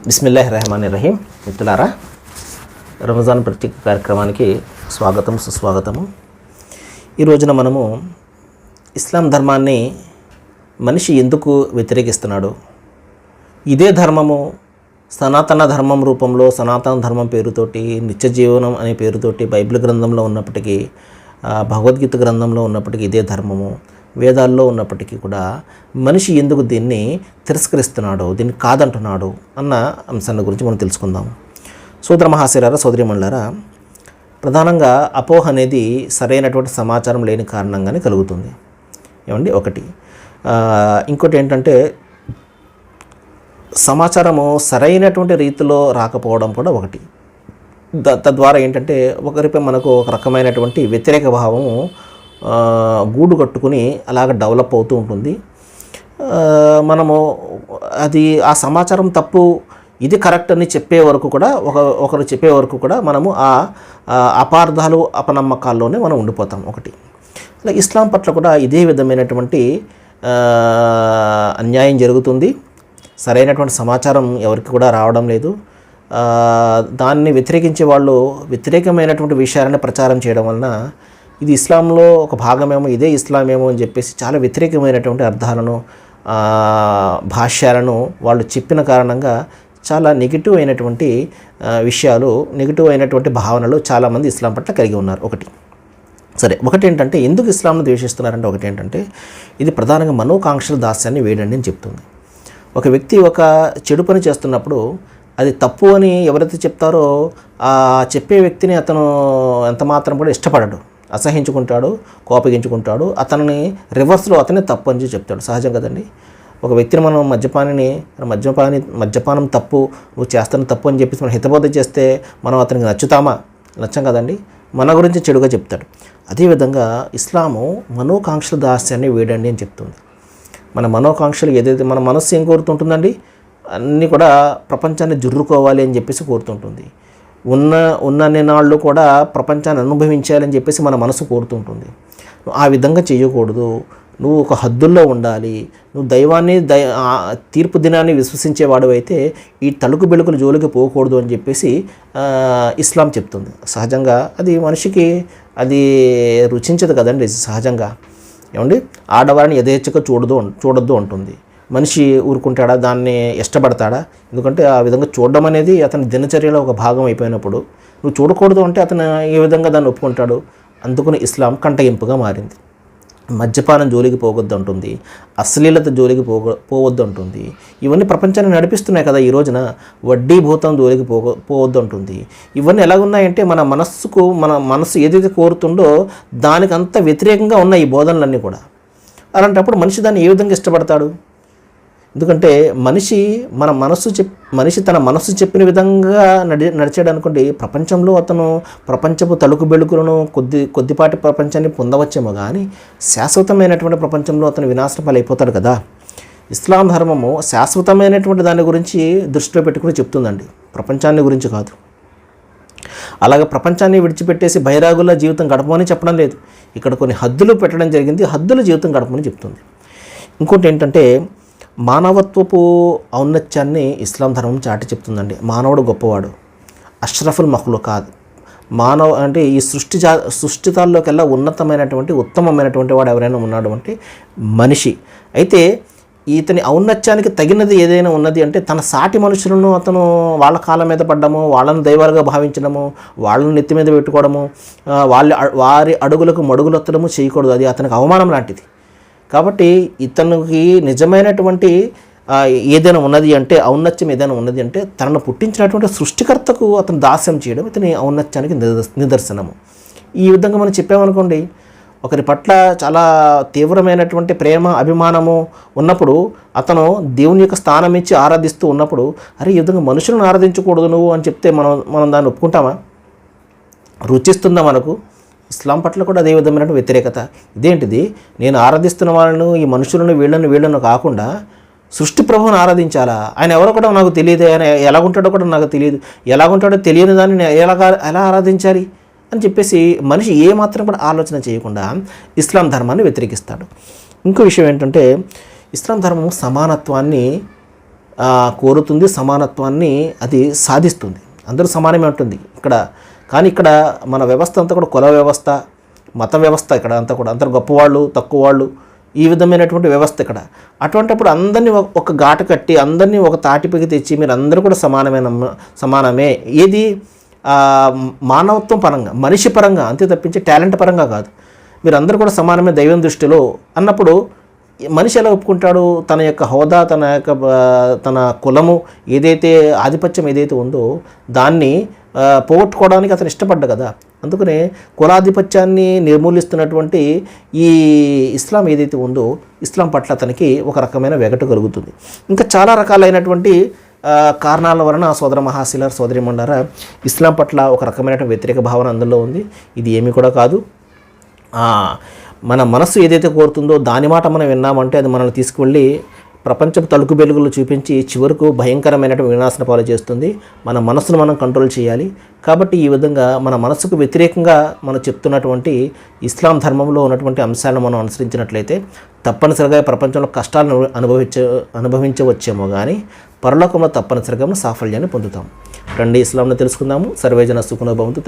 బిస్మిల్లాహిర్రహమానిర్రహీం. మిత్రులారా, రంజాన్ ప్రత్యేక కార్యక్రమానికి స్వాగతం, సుస్వాగతము. ఈ రోజున మనము ఇస్లాం ధర్మాన్ని మనిషి ఎందుకు వ్యతిరేకిస్తున్నాడు, ఇదే ధర్మము సనాతన ధర్మం రూపంలో, సనాతన ధర్మం పేరుతోటి, నిత్య జీవనం అనే పేరుతోటి బైబిల్ గ్రంథంలో ఉన్నప్పటికీ, భగవద్గీత గ్రంథంలో ఉన్నప్పటికీ, ఇదే ధర్మము వేదాల్లో ఉన్నప్పటికీ కూడా మనిషి ఎందుకు దీన్ని తిరస్కరిస్తున్నాడు, దీన్ని కాదంటున్నాడు అన్న అంశాన్ని గురించి మనం తెలుసుకుందాం. సోదర మహాశయులారా, సోదరీమణులారా, ప్రధానంగా అపోహ అనేది సరైనటువంటి సమాచారం లేని కారణంగానే కలుగుతుంది. ఏమండి, ఒకటి. ఇంకోటి ఏంటంటే, సమాచారము సరైనటువంటి రీతిలో రాకపోవడం కూడా ఒకటి. తద్వారా ఏంటంటే ఒకరిపై మనకు ఒక రకమైనటువంటి వ్యతిరేక భావము గూడు కట్టుకుని అలాగ డెవలప్ అవుతూ ఉంటుంది. మనము అది ఆ సమాచారం తప్పు, ఇది కరెక్ట్ అని చెప్పే వరకు కూడా, ఒకరు చెప్పే వరకు కూడా మనము ఆ అపార్థాలు, అపనమ్మకాల్లోనే మనం ఉండిపోతాం. ఒకటి. అలా ఇస్లాం పట్ల కూడా ఇదే విధమైనటువంటి అన్యాయం జరుగుతుంది. సరైనటువంటి సమాచారం ఎవరికి కూడా రావడం లేదు. దాన్ని వ్యతిరేకించే వాళ్ళు వ్యతిరేకమైనటువంటి విషయాలను ప్రచారం చేయడం వలన ఇది ఇస్లాంలో ఒక భాగమేమో, ఇదే ఇస్లామేమో అని చెప్పేసి చాలా వ్యతిరేకమైనటువంటి అర్థాలను, భాష్యాలను వాళ్ళు చెప్పిన కారణంగా చాలా నెగిటివ్ అయినటువంటి విషయాలు, నెగిటివ్ అయినటువంటి భావనలు చాలామంది ఇస్లాం పట్ల కలిగి ఉన్నారు. ఒకటి. సరే, ఒకటి ఏంటంటే ఎందుకు ఇస్లాంను ద్వేషిస్తున్నారంటే, ఒకటి ఏంటంటే ఇది ప్రధానంగా మనోకాంక్షల దాస్యాన్ని వేడండి అని చెప్తుంది. ఒక వ్యక్తి ఒక చెడు పని చేస్తున్నప్పుడు అది తప్పు అని ఎవరైతే చెప్తారో ఆ చెప్పే వ్యక్తిని అతను ఎంత మాత్రం కూడా ఇష్టపడడు, అసహించుకుంటాడు, కోపగించుకుంటాడు. అతనిని రివర్స్లో అతనే తప్పు అని చెప్తాడు. సహజం కదండి. ఒక వ్యక్తిని మనం మద్యపానం తప్పు, నువ్వు చేస్తున్న తప్పు అని చెప్పేసి మనం హితబోధ చేస్తే మనం అతనికి నచ్చుతామా? నచ్చం కదండి. మన గురించి చెడుగా చెప్తాడు. అదేవిధంగా ఇస్లాము మనోకాంక్షల దాస్యాన్ని వేడండి అని చెప్తుంది. మన మనోకాంక్షలు ఏదైతే, మన మనస్సు ఏం కోరుతుంటుందండి, అన్నీ కూడా ప్రపంచాన్ని జుర్రుకోవాలి అని చెప్పేసి కోరుతుంటుంది. ఉన్నన్ని నాళ్ళు కూడా ప్రపంచాన్ని అనుభవించాలని చెప్పేసి మన మనసు కోరుతుంటుంది. ఆ విధంగా చేయకూడదు, నువ్వు ఒక హద్దుల్లో ఉండాలి, నువ్వు దైవాన్ని, తీర్పు దినాన్ని విశ్వసించేవాడు అయితే ఈ తలుకు బెలుకుల జోలికి పోకూడదు అని చెప్పేసి ఇస్లాం చెప్తుంది. సహజంగా అది మనిషికి అది రుచించదు కదండి. సహజంగా ఏమండి, ఆడవారిని యథేచ్ఛగా చూడొద్దు అంటుంది. మనిషి ఊరుకుంటాడా? దాన్ని ఇష్టపడతాడా? ఎందుకంటే ఆ విధంగా చూడడం అనేది అతని దినచర్యలో ఒక భాగం అయిపోయినప్పుడు నువ్వు చూడకూడదు అంటే అతను ఏ విధంగా దాన్ని ఒప్పుకుంటాడు? అందుకని ఇస్లాం కంటగింపుగా మారింది. మద్యపానం జోలికి పోవద్దు అంటుంది, అశ్లీలత జోలికి పోవద్దు అంటుంది. ఇవన్నీ ప్రపంచాన్ని నడిపిస్తున్నాయి కదా. ఈ రోజున వడ్డీ భూతం జోలికి పోవద్దు అంటుంది. ఇవన్నీ ఎలాగున్నాయంటే మన మనస్సు ఏదైతే కోరుతుందో దానికి అంత వ్యతిరేకంగా ఉన్నాయి ఈ బోధనలన్నీ కూడా. అలాంటప్పుడు మనిషి దాన్ని ఏ విధంగా ఇష్టపడతాడు? ఎందుకంటే మనిషి తన మనస్సు చెప్పిన విధంగా నడిచాడు అనుకోండి, ప్రపంచంలో అతను ప్రపంచపు తలుకు బెలుకులను కొద్దిపాటి ప్రపంచాన్ని పొందవచ్చేమో కానీ శాశ్వతమైనటువంటి ప్రపంచంలో అతను వినాశనపాలైపోతాడు కదా. ఇస్లాం ధర్మము శాశ్వతమైనటువంటి దాని గురించి దృష్టిలో పెట్టుకుని చెప్తుందండి, ప్రపంచాన్ని గురించి కాదు. అలాగే ప్రపంచాన్ని విడిచిపెట్టేసి బైరాగుల జీవితం గడపమని చెప్పడం లేదు. ఇక్కడ కొన్ని హద్దులు పెట్టడం జరిగింది, హద్దుల జీవితం గడపమని చెప్తుంది. ఇంకోటి ఏంటంటే, మానవత్వపు ఔన్నత్యాన్ని ఇస్లాం ధర్మం చాటి చెప్తుందండి. మానవుడు గొప్పవాడు, అష్రఫుల్ మఖ్లూకాత్. అంటే ఈ సృష్టితాల్లోకెల్లా ఉన్నతమైనటువంటి, ఉత్తమమైనటువంటి వాడు ఎవరైనా ఉన్నాడు అంటే మనిషి. అయితే ఇతని ఔన్నత్యానికి తగినది ఏదైనా ఉన్నది అంటే తన సాటి మనుషులను అతను వాళ్ళ కాళ్ళ మీద పడ్డము, వాళ్ళను దైవాలుగా భావించడము, వాళ్ళని నెత్తి మీద పెట్టుకోవడము, వారి అడుగులకు మడుగులొత్తడము చేయకూడదు. అది అతనికి అవమానం లాంటిది. కాబట్టి ఇతనికి నిజమైనటువంటి ఏదైనా ఉన్నది అంటే, ఔన్నత్యం ఏదైనా ఉన్నది అంటే తనను పుట్టించినటువంటి సృష్టికర్తకు అతను దాస్యం చేయడం ఇతని ఔన్నత్యానికి నిదర్శనము. ఈ విధంగా మనం చెప్పామనుకోండి, ఒకరి పట్ల చాలా తీవ్రమైనటువంటి ప్రేమ, అభిమానము ఉన్నప్పుడు అతను దేవుని యొక్క స్థానం ఇచ్చి ఆరాధిస్తూ ఉన్నప్పుడు, అరే ఈ విధంగా మనుషులను ఆరాధించకూడదు నువ్వు అని చెప్తే మనం దాన్ని ఒప్పుకుంటామా? రుచిస్తుందా మనకు? ఇస్లాం పట్ల కూడా అదే విధమైన వ్యతిరేకత. ఇదేంటిది, నేను ఆరాధిస్తున్న వాళ్ళను, ఈ మనుషులను, వీళ్ళను కాకుండా సృష్టి ప్రభువుని ఆరాధించాలా? ఆయన ఎవరో కూడా నాకు తెలియదు, ఆయన ఎలాగుంటాడో కూడా నాకు తెలియదు, ఎలాగుంటాడో తెలియని దాన్ని నేను ఎలా ఆరాధించాలి అని చెప్పేసి మనిషి ఏమాత్రం కూడా ఆలోచన చేయకుండా ఇస్లాం ధర్మాన్ని వ్యతిరేకిస్తాడు. ఇంకో విషయం ఏంటంటే, ఇస్లాం ధర్మం సమానత్వాన్ని కోరుతుంది, సమానత్వాన్ని అది సాధిస్తుంది. అందరూ సమానమే ఉంటుంది ఇక్కడ. కానీ ఇక్కడ మన వ్యవస్థ అంతా కూడా కుల వ్యవస్థ, మత వ్యవస్థ. ఇక్కడ అంతా కూడా అందరు గొప్పవాళ్ళు, తక్కువ వాళ్ళు, ఈ విధమైనటువంటి వ్యవస్థ ఇక్కడ. అటువంటిప్పుడు అందరినీ ఒక ఘాటు కట్టి అందరినీ ఒక తాటిపైకి తెచ్చి మీరు అందరూ కూడా సమానమే ఏది మానవత్వం పరంగా, మనిషి పరంగా, అంతే తప్పించి టాలెంట్ పరంగా కాదు. మీరు అందరూ కూడా సమానమే దైవం దృష్టిలో అన్నప్పుడు మనిషి ఎలా ఒప్పుకుంటాడు? తన యొక్క హోదా, తన కులము ఏదైతే ఆధిపత్యం ఏదైతే ఉందో దాన్ని పోగొట్టుకోవడానికి అతను ఇష్టపడ్డా కదా. అందుకనే కులాధిపత్యాన్ని నిర్మూలిస్తున్నటువంటి ఈ ఇస్లాం ఏదైతే ఉందో ఇస్లాం పట్ల అతనికి ఒక రకమైన వెగటు కలుగుతుంది. ఇంకా చాలా రకాలైనటువంటి కారణాల వలన సోదర మహాశిలార్ సోదరిమండారా ఇస్లాం పట్ల ఒక రకమైన వ్యతిరేక భావన అందులో ఉంది. ఇది ఏమీ కూడా కాదు. మన మనస్సు ఏదైతే కోరుతుందో దాని మాట మనం విన్నామంటే అది మనల్ని తీసుకువెళ్ళి ప్రపంచపు తలుకు వెలుగులు చూపించి చివరకు భయంకరమైనటువంటి వినాశన పాలు చేస్తుంది. మన మనస్సును మనం కంట్రోల్ చేయాలి. కాబట్టి ఈ విధంగా మన మనస్సుకు వ్యతిరేకంగా మనం చెప్తున్నటువంటి ఇస్లాం ధర్మంలో ఉన్నటువంటి అంశాలను మనం అనుసరించినట్లయితే తప్పనిసరిగా ప్రపంచంలో కష్టాలను అనుభవించవచ్చేమో కానీ పరలోకంలో తప్పనిసరిగా సాఫల్యాన్ని పొందుతాం. రండి ఇస్లాంను తెలుసుకుందాము. సర్వేజన సుఖనో భవంతు.